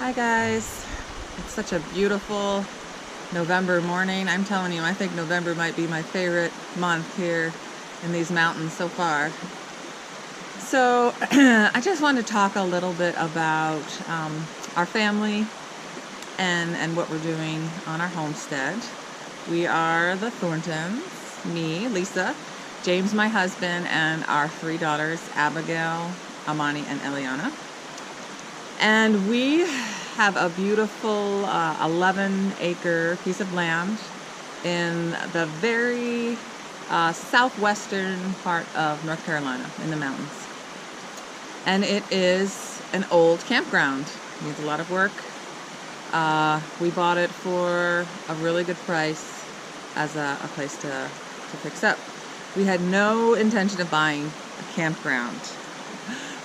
Hi guys, it's such a beautiful November morning. I'm telling you, I think November might be my favorite month here in these mountains so far. So I just want to talk a little bit about our family and what we're doing on our homestead. We are the Thorntons, me, Lisa, James, my husband, and our three daughters, Abigail, Amani, and Eliana. And we have a beautiful 11-acre piece of land in the very southwestern part of North Carolina in the mountains. And it is an old campground. It needs a lot of work. We bought it for a really good price as a place to fix up. We had no intention of buying a campground.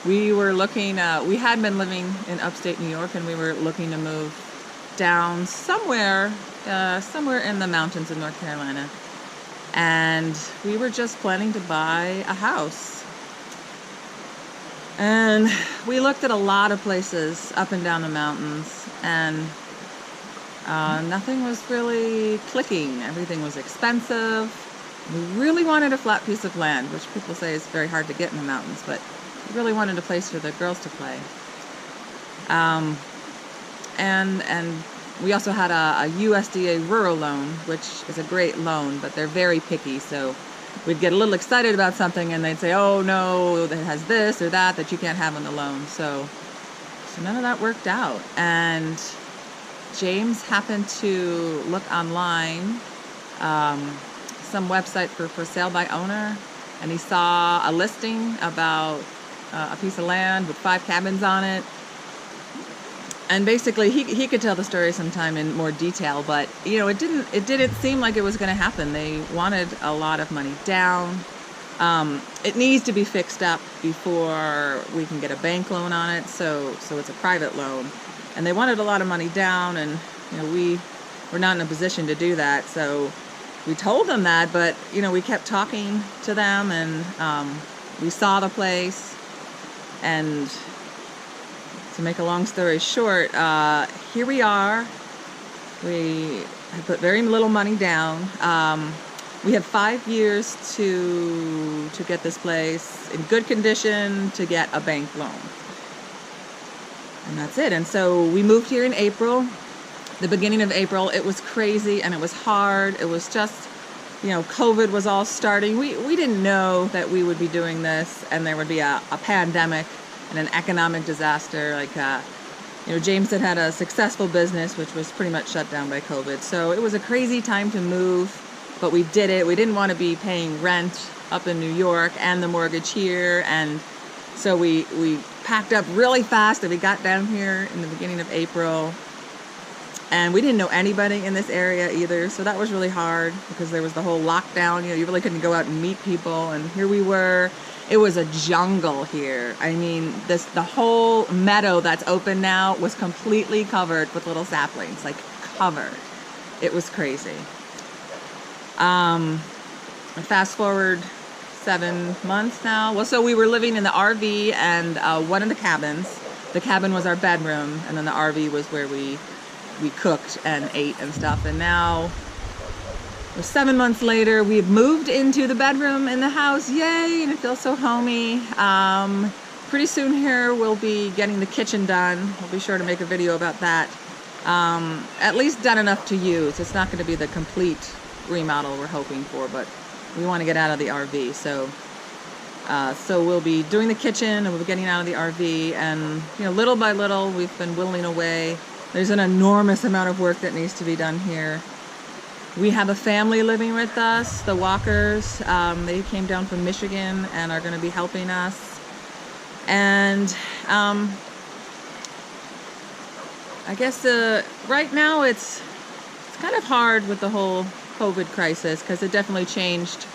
We were looking, we had been living in upstate New York, and we were looking to move down somewhere in the mountains of North Carolina. And we were just planning to buy a house. And we looked at a lot of places up and down the mountains, and nothing was really clicking. Everything was expensive. We really wanted a flat piece of land, which people say is very hard to get in the mountains, but we really wanted a place for the girls to play. And we also had a USDA rural loan, which is a great loan, but they're very picky. So we'd get a little excited about something and they'd say, oh no, it has this or that you can't have on the loan. So none of that worked out. And James happened to look online, some website for sale by owner, and he saw a listing about a piece of land with 5 cabins on it. And basically he could tell the story sometime in more detail, but you know, it didn't seem like it was going to happen. They wanted a lot of money down. It needs to be fixed up before we can get a bank loan on it, so it's a private loan, and they wanted a lot of money down, and you know, we're not in a position to do that. So we told them that, but you know, we kept talking to them, and we saw the place. And to make a long story short, here we are. We have put very little money down. We have 5 years to get this place in good condition to get a bank loan. And that's it. And so we moved here in April, the beginning of April. It was crazy and it was hard. It was just, you know, COVID was all starting. We didn't know that we would be doing this and there would be a pandemic and an economic disaster. Like, you know, James had a successful business, which was pretty much shut down by COVID. So it was a crazy time to move, but we did it. We didn't want to be paying rent up in New York and the mortgage here. And so we packed up really fast, and we got down here in the beginning of April. And we didn't know anybody in this area either, so that was really hard because there was the whole lockdown. You know, you really couldn't go out and meet people, and here we were. It was a jungle here. I mean, the whole meadow that's open now was completely covered with little saplings, like covered. It was crazy. Fast forward 7 months now. Well, so we were living in the RV and one of the cabins. The cabin was our bedroom, and then the RV was where we cooked and ate and stuff. And now, 7 months later, we've moved into the bedroom in the house. Yay! And it feels so homey. Pretty soon here, we'll be getting the kitchen done. We'll be sure to make a video about that. At least done enough to use. It's not going to be the complete remodel we're hoping for, but we want to get out of the RV. So we'll be doing the kitchen, and we'll be getting out of the RV. And you know, little by little, we've been whittling away. There's an enormous amount of work that needs to be done here. We have a family living with us, the Walkers. They came down from Michigan and are going to be helping us. And I guess right now it's kind of hard with the whole COVID crisis, because it definitely changed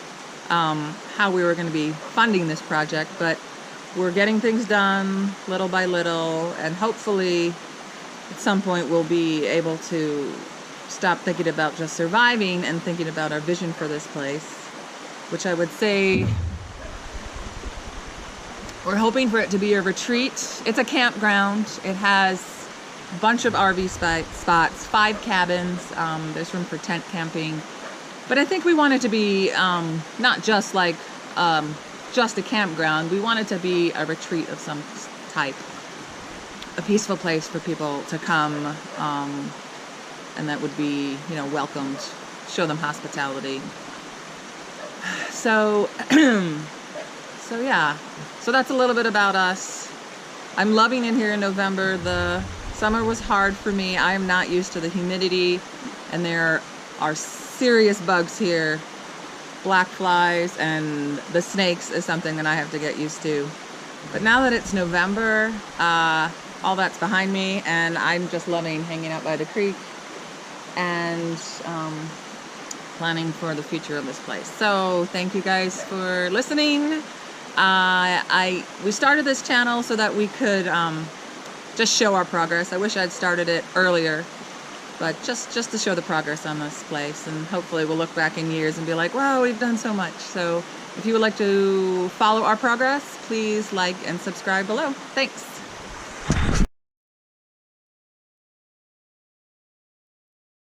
how we were going to be funding this project. But we're getting things done little by little, and hopefully at some point we'll be able to stop thinking about just surviving and thinking about our vision for this place, which I would say we're hoping for it to be a retreat. It's a campground. It has bunch of RV spots, 5 cabins. There's room for tent camping. But I think we want it to be not just like just a campground. We want it to be a retreat of some type, a peaceful place for people to come, and that would be, you know, welcomed, show them hospitality. So, so yeah, so that's a little bit about us. I'm loving it here in November. The summer was hard for me. I am not used to the humidity, and there are serious bugs here. Black flies and the snakes is something that I have to get used to. But now that it's November, all that's behind me, and I'm just loving hanging out by the creek and planning for the future of this place. So thank you guys for listening. We started this channel so that we could just show our progress. I wish I'd started it earlier, but just to show the progress on this place, and hopefully we'll look back in years and be like, wow, we've done so much. So if you would like to follow our progress, please like and subscribe below. Thanks.